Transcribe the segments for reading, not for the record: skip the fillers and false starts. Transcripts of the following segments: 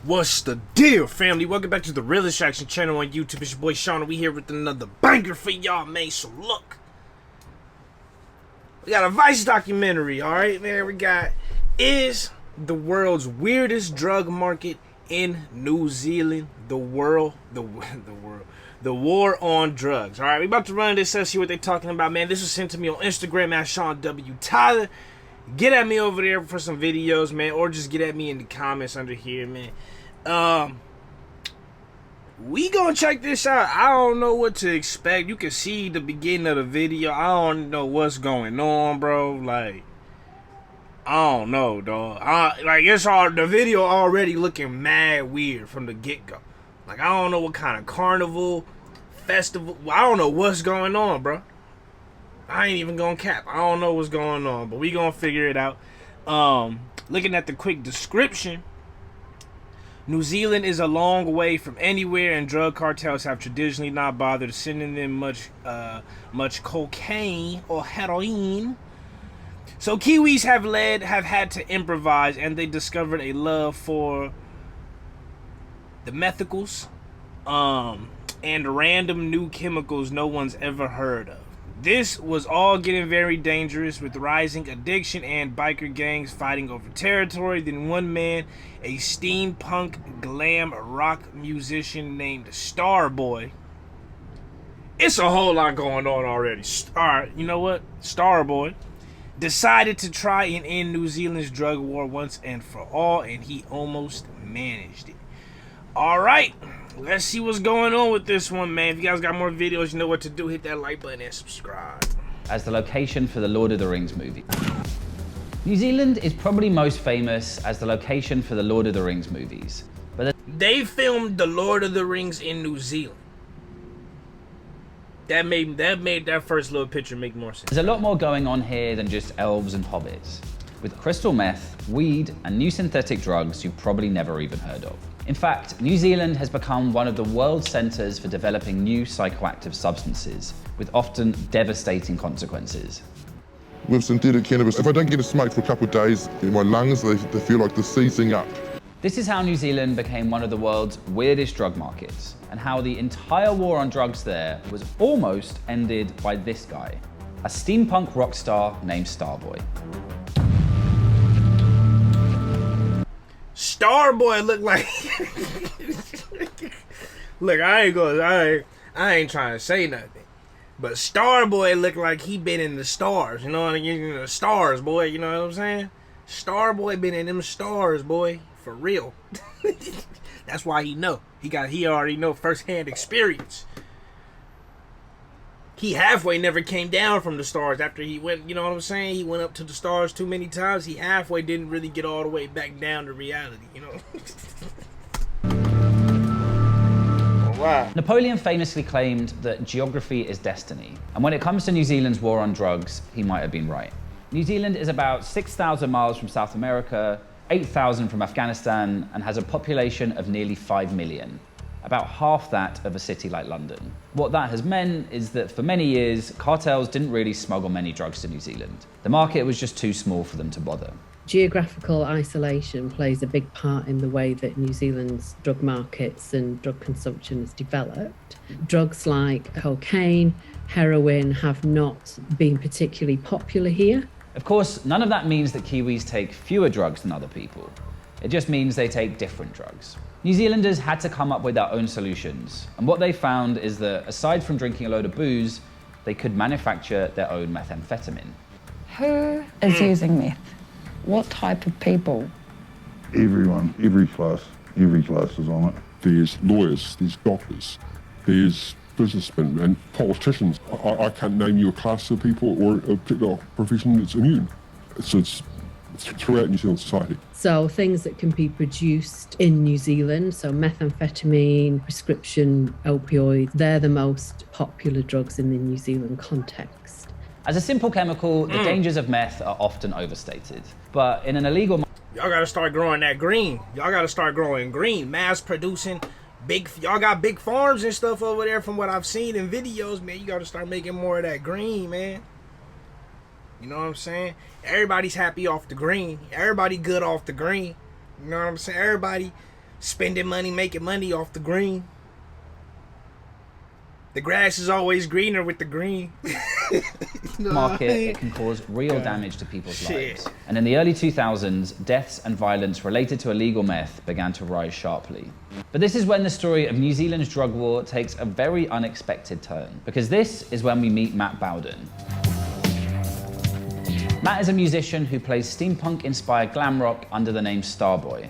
What's the deal, family? Welcome back to the Realist Action channel on YouTube. It's your boy Sean, and we here with another banger for y'all, man. So look, we got a Vice documentary, alright, man. We got, is the world's weirdest drug market in New Zealand the war on drugs. Alright, we about to run this up, see what they talking about, man. This was sent to me on Instagram at Sean W. Tyler. Get at me over there for some videos, man, or just get at me in the comments under here, man. We gonna check this out. I don't know what to expect. You can see the beginning of the video. I don't know what's going on, bro. Like, I don't know, dog. It's all, the video already looking mad weird from the get-go. Like, I don't know what kind of carnival, festival. I don't know what's going on, bro. I ain't even gonna cap. I don't know what's going on, but we gonna figure it out. Looking at the quick description, New Zealand is a long way from anywhere, and drug cartels have traditionally not bothered sending them much cocaine or heroin. So Kiwis have had to improvise, and they discovered a love for the methicals, and random new chemicals no one's ever heard of. This was all getting very dangerous, with rising addiction and biker gangs fighting over territory. Then one man, a steampunk glam rock musician named Starboy. It's a whole lot going on already. Alright, you know what? Starboy decided to try and end New Zealand's drug war once and for all, and he almost managed it. Alright, let's see what's going on with this one, man. If you guys got more videos, you know what to do. Hit that like button and subscribe. As the location for the Lord of the Rings movie. New Zealand is probably most famous as the location for the Lord of the Rings movies. But they filmed the Lord of the Rings in New Zealand. That made that first little picture make more sense. There's a lot more going on here than just elves and hobbits. With crystal meth, weed, and new synthetic drugs you've probably never even heard of. In fact, New Zealand has become one of the world's centers for developing new psychoactive substances, with often devastating consequences. With synthetic cannabis, if I don't get a smoke for a couple of days, in my lungs, they feel like they're seizing up. This is how New Zealand became one of the world's weirdest drug markets, and how the entire war on drugs there was almost ended by this guy, a steampunk rock star named Starboy. Starboy look like look, I ain't trying to say nothing, but Starboy look like he been in the stars, you know what I mean? The stars, boy, you know what I'm saying? Starboy been in them stars, boy, for real. That's why he know. He already know firsthand experience. He halfway never came down from the stars after he went, you know what I'm saying? He went up to the stars too many times. He halfway didn't really get all the way back down to reality, you know? Oh, wow. Napoleon famously claimed that geography is destiny. And when it comes to New Zealand's war on drugs, he might have been right. New Zealand is about 6,000 miles from South America, 8,000 from Afghanistan, and has a population of nearly 5 million. About half that of a city like London. What that has meant is that for many years, cartels didn't really smuggle many drugs to New Zealand. The market was just too small for them to bother. Geographical isolation plays a big part in the way that New Zealand's drug markets and drug consumption has developed. Drugs like cocaine, heroin have not been particularly popular here. Of course, none of that means that Kiwis take fewer drugs than other people. It just means they take different drugs. New Zealanders had to come up with their own solutions, and what they found is that aside from drinking a load of booze, they could manufacture their own methamphetamine. Who is using meth? What type of people? Everyone, every class is on it. There's lawyers, there's doctors, there's businessmen and politicians. I can't name you a class of people or a particular profession that's immune. So it's throughout New Zealand society. So things that can be produced in New Zealand, so methamphetamine, prescription opioids, they're the most popular drugs in the New Zealand context. As a simple chemical, the dangers of meth are often overstated. But in an illegal Y'all gotta start growing that green. Y'all gotta start growing green. Mass producing. Y'all got big farms and stuff over there from what I've seen in videos, man. You gotta start making more of that green, man. You know what I'm saying? Everybody's happy off the green. Everybody good off the green. You know what I'm saying? Everybody spending money, making money off the green. The grass is always greener with the green. Market, it can cause real damage to people's lives. And in the early 2000s, deaths and violence related to illegal meth began to rise sharply. But this is when the story of New Zealand's drug war takes a very unexpected turn, because this is when we meet Matt Bowden. Matt is a musician who plays steampunk-inspired glam rock under the name Starboy.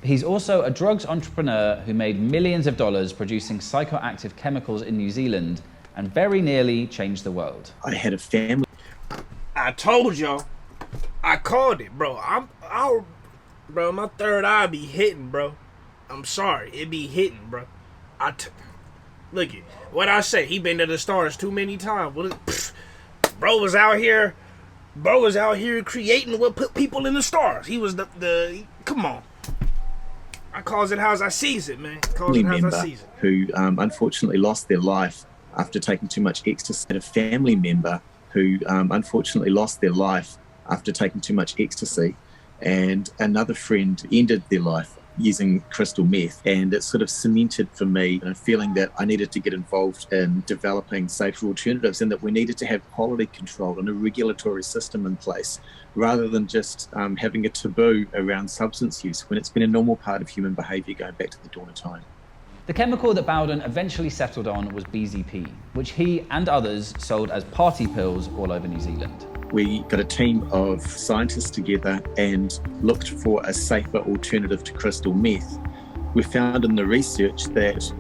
He's also a drugs entrepreneur who made millions of dollars producing psychoactive chemicals in New Zealand and very nearly changed the world. I had a family. I told y'all. I called it, bro. Bro, my third eye be hitting, bro. I'm sorry, it be hitting, bro. Look it. What I say? He been to the stars too many times. Bro was out here creating what put people in the stars. He was come on. I calls it how I sees it, man. Calls it how I sees it. Who unfortunately lost their life after taking too much ecstasy. And a family member who unfortunately lost their life after taking too much ecstasy. And another friend ended their life using crystal meth, and it sort of cemented for me a feeling that I needed to get involved in developing safer alternatives, and that we needed to have quality control and a regulatory system in place rather than just having a taboo around substance use when it's been a normal part of human behaviour going back to the dawn of time. The chemical that Bowden eventually settled on was BZP, which he and others sold as party pills all over New Zealand. We got a team of scientists together and looked for a safer alternative to crystal meth. We found in the research that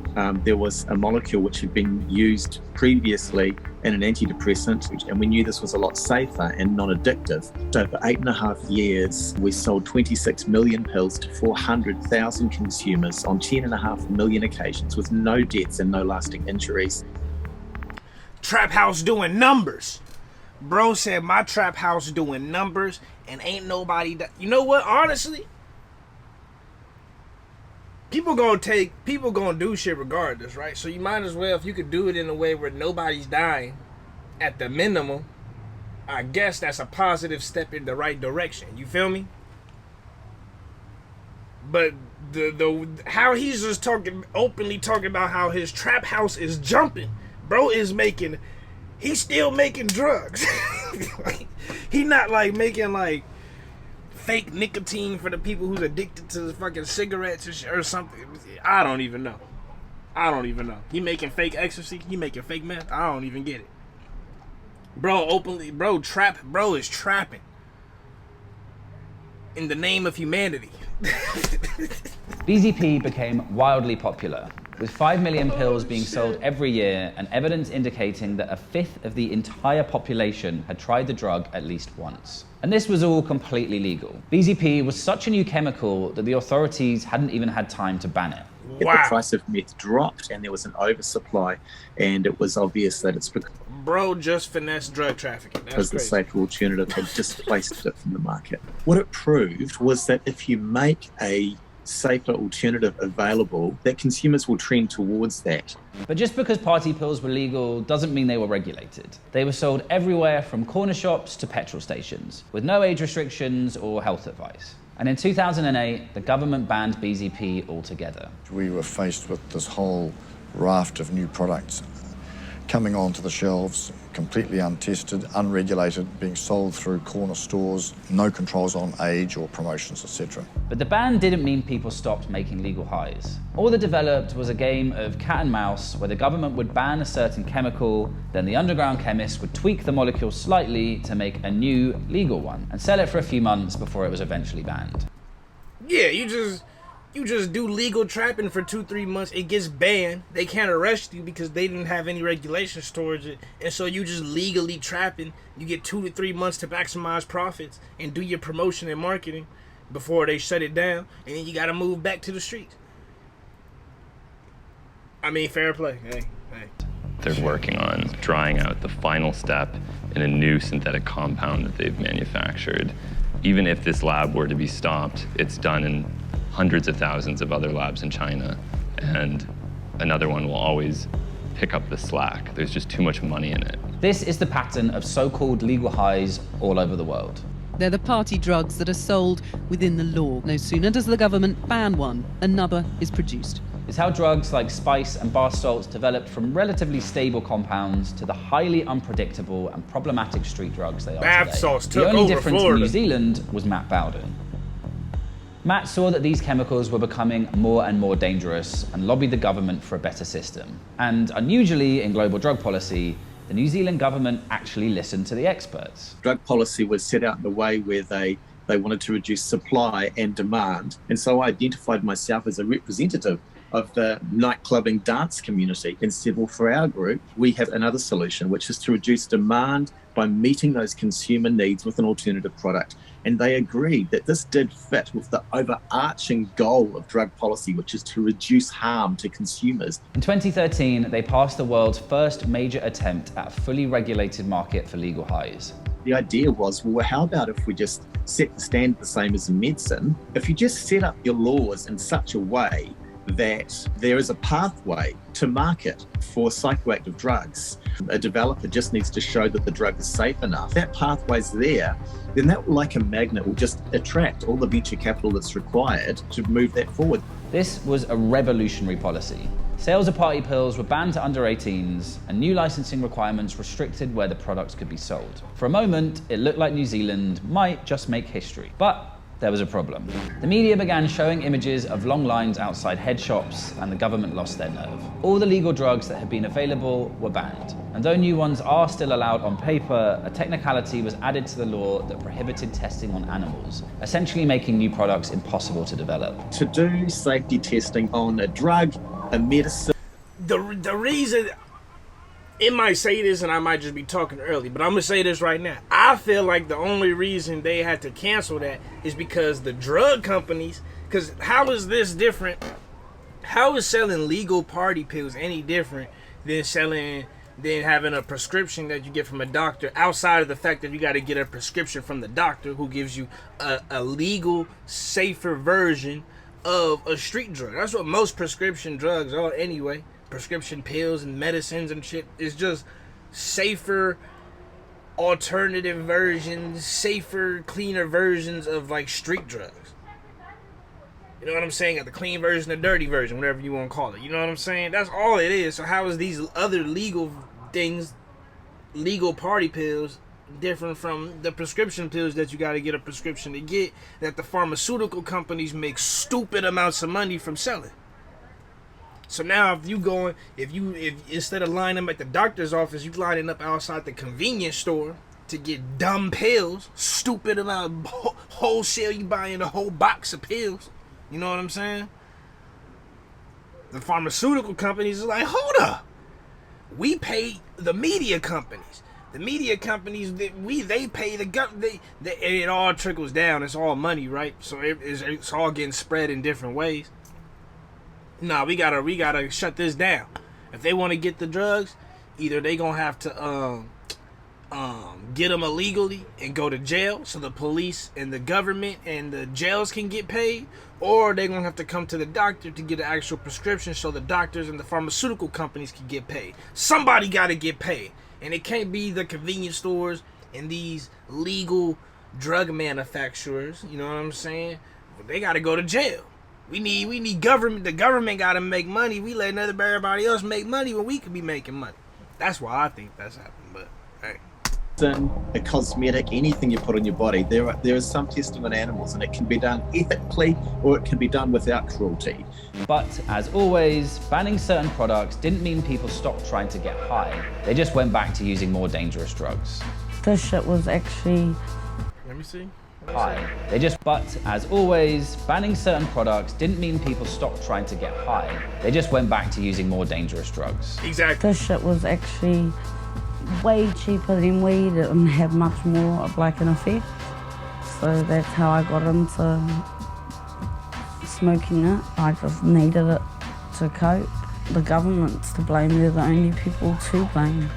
there was a molecule which had been used previously in an antidepressant, and we knew this was a lot safer and non-addictive. Over 8.5 years, we sold 26 million pills to 400,000 consumers on 10.5 million occasions with no deaths and no lasting injuries. Trap house doing numbers. Bro said my trap house doing numbers and ain't nobody you know what, honestly, people gonna do shit regardless, right? So you might as well, if you could do it in a way where nobody's dying at the minimum, I guess that's a positive step in the right direction. You feel me? But the how he's just openly talking about how his trap house is jumping. Bro is he's still making drugs. He not like making like fake nicotine for the people who's addicted to fucking cigarettes or something. I don't even know. He making fake ecstasy. He making fake meth. I don't even get it. Bro is trapping in the name of humanity. BZP became wildly popular, with 5 million pills being sold every year and evidence indicating that 1/5 of the entire population had tried the drug at least once. And this was all completely legal. BZP was such a new chemical that the authorities hadn't even had time to ban it. Wow. The price of meth dropped and there was an oversupply, and it was obvious that it's because Bro just finessed drug trafficking. That's the crazy. safer alternative had displaced it from the market. What it proved was that if you make a safer alternative available, that consumers will trend towards that. But just because party pills were legal doesn't mean they were regulated. They were sold everywhere from corner shops to petrol stations, with no age restrictions or health advice. And in 2008, the government banned BZP altogether. We were faced with this whole raft of new products coming onto the shelves, completely untested, unregulated, being sold through corner stores, no controls on age or promotions, etc. But the ban didn't mean people stopped making legal highs. All that developed was a game of cat and mouse where the government would ban a certain chemical, then the underground chemists would tweak the molecule slightly to make a new legal one and sell it for a few months before it was eventually banned. Yeah, you just do legal trapping for 2-3 months. It gets banned. They can't arrest you because they didn't have any regulations towards it. And so you just legally trapping. You get 2 to 3 months to maximize profits and do your promotion and marketing before they shut it down. And then you got to move back to the streets. I mean, fair play. Hey. They're working on drying out the final step in a new synthetic compound that they've manufactured. Even if this lab were to be stopped, it's done in hundreds of thousands of other labs in China, and another one will always pick up the slack. There's just too much money in it. This is the pattern of so-called legal highs all over the world. They're the party drugs that are sold within the law. No sooner does the government ban one, another is produced. It's how drugs like spice and bar salts developed from relatively stable compounds to the highly unpredictable and problematic street drugs they are Bath today. salts The took only over difference Florida. in New Zealand was Matt Bowden. Matt saw that these chemicals were becoming more and more dangerous and lobbied the government for a better system. And unusually in global drug policy, the New Zealand government actually listened to the experts. Drug policy was set out in a way where they wanted to reduce supply and demand. And so I identified myself as a representative of the nightclubbing dance community and said, well, for our group, we have another solution, which is to reduce demand by meeting those consumer needs with an alternative product. And they agreed that this did fit with the overarching goal of drug policy, which is to reduce harm to consumers. In 2013, they passed the world's first major attempt at a fully regulated market for legal highs. The idea was, well, how about if we just set the standard the same as in medicine? If you just set up your laws in such a way that there is a pathway to market for psychoactive drugs. A developer just needs to show that the drug is safe enough. That pathway's there, then that, like a magnet, will just attract all the venture capital that's required to move that forward. This was a revolutionary policy. Sales of party pills were banned to under 18s, and new licensing requirements restricted where the products could be sold. For a moment, it looked like New Zealand might just make history. But there was a problem. The media began showing images of long lines outside head shops, and the government lost their nerve. All the legal drugs that had been available were banned. And though new ones are still allowed on paper, a technicality was added to the law that prohibited testing on animals, essentially making new products impossible to develop. To do safety testing on a drug, a medicine. The reason, it might say this and I might just be talking early, but I'm going to say this right now. I feel like the only reason they had to cancel that is because the drug companies, because how is this different? How is selling legal party pills any different than having a prescription that you get from a doctor, outside of the fact that you got to get a prescription from the doctor who gives you a legal, safer version of a street drug? That's what most prescription drugs are anyway. Prescription pills and medicines and shit is just safer alternative versions, safer, cleaner versions of like street drugs. You know what I'm saying? Got the clean version, the dirty version, whatever you want to call it. You know what I'm saying? That's all it is. So how is these other legal things, legal party pills, different from the prescription pills that you got to get a prescription to get, that the pharmaceutical companies make stupid amounts of money from selling? So now if instead of lining up at the doctor's office, you lining up outside the convenience store to get dumb pills, stupid amount of wholesale, you buying a whole box of pills. You know what I'm saying? The pharmaceutical companies are like, hold up. We pay the media companies. The media companies, they pay the government. It all trickles down. It's all money, right? So it's all getting spread in different ways. Nah, we gotta shut this down. If they want to get the drugs, either they gonna have to get them illegally and go to jail, so the police and the government and the jails can get paid, or they gonna have to come to the doctor to get an actual prescription, so the doctors and the pharmaceutical companies can get paid. Somebody gotta get paid, and it can't be the convenience stores and these legal drug manufacturers. You know what I'm saying? They gotta go to jail. We need government. The government got to make money. We letting everybody else make money when we could be making money. That's why I think that's happening. But hey, a cosmetic, anything you put on your body, there is some testing on animals, and it can be done ethically or it can be done without cruelty. But as always, banning certain products didn't mean people stopped trying to get high. They just went back to using more dangerous drugs. This shit was actually... Let me see. High. But as always, banning certain products didn't mean people stopped trying to get high. They just went back to using more dangerous drugs. Exactly. This shit was actually way cheaper than weed. It didn't have much more of like an effect. So that's how I got into smoking it. I just needed it to cope. The government's to blame. They're the only people to blame.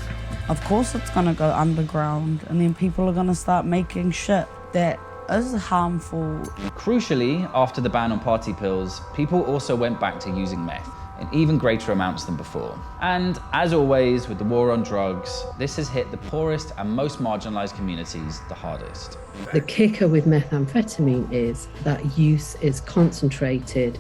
Of course it's gonna go underground, and then people are gonna start making shit that is harmful. Crucially, after the ban on party pills, people also went back to using meth, in even greater amounts than before. And as always with the war on drugs, this has hit the poorest and most marginalized communities the hardest. The kicker with methamphetamine is that use is concentrated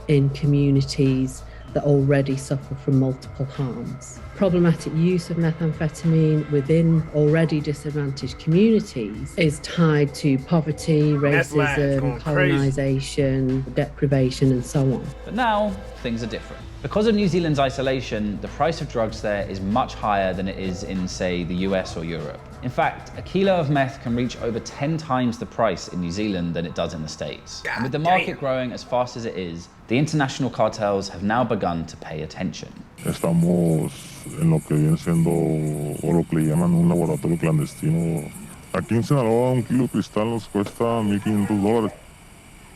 in communities that already suffer from multiple harms. Problematic use of methamphetamine within already disadvantaged communities is tied to poverty, racism, colonisation, deprivation, and so on. But now, things are different. Because of New Zealand's isolation, the price of drugs there is much higher than it is in, say, the US or Europe. In fact, a kilo of meth can reach over 10 times the price in New Zealand than it does in the States. And with the market growing as fast as it is, the international cartels have now begun to pay attention. Estamos en lo que viene siendo, o lo que le llaman un laboratorio clandestino. Aquí en Sinaloa un kilo de cristal nos cuesta $1,500.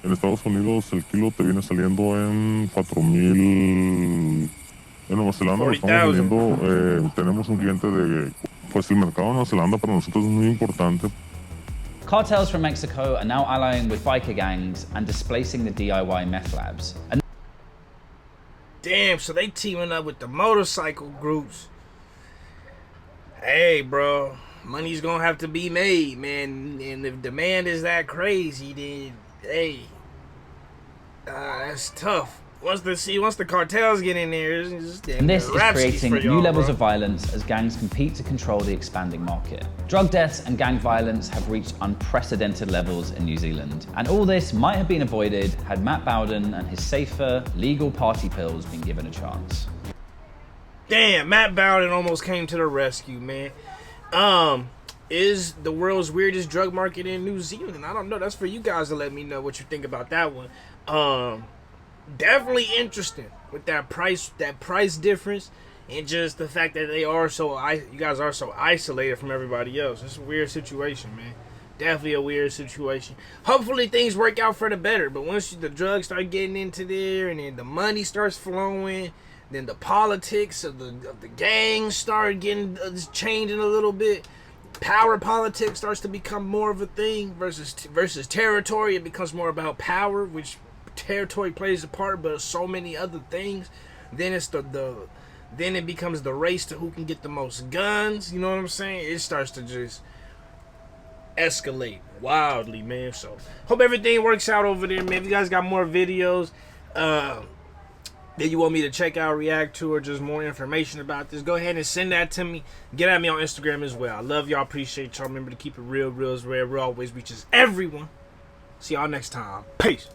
En Estados Unidos el kilo te viene saliendo en 4,000. En Nueva Zelanda lo estamos vendiendo, tenemos un cliente de, pues el mercado de Nueva Zelanda para nosotros es muy importante. Cartels from Mexico are now allying with biker gangs and displacing the DIY meth labs. And damn, so they teaming up with the motorcycle groups. Hey, bro, money's gonna have to be made, man. And if demand is that crazy, then hey, that's tough. Once the cartels get in there, it's just and this is creating new levels of violence as gangs compete to control the expanding market. Drug deaths and gang violence have reached unprecedented levels in New Zealand. And all this might have been avoided had Matt Bowden and his safer, legal party pills been given a chance. Damn, Matt Bowden almost came to the rescue, man. Is the world's weirdest drug market in New Zealand? I don't know. That's for you guys to let me know what you think about that one. Definitely interesting with that price difference, and just the fact that you guys are so isolated from everybody else. It's a weird situation, man. Definitely a weird situation. Hopefully things work out for the better, but once the drugs start getting into there, and then the money starts flowing, then the politics of the gangs start getting changing a little bit. Power politics starts to become more of a thing versus territory. It becomes more about power, which territory plays a part, but so many other things. Then it's then it becomes the race to who can get the most guns. You know what I'm saying? It starts to just escalate wildly, man. So hope everything works out over there, man. If you guys got more videos that you want me to check out, react to, or just more information about this, go ahead and send that to me. Get at me on Instagram as well. I love y'all, appreciate y'all. Remember to keep it real, real is rare. Real always reaches everyone. See y'all next time. Peace.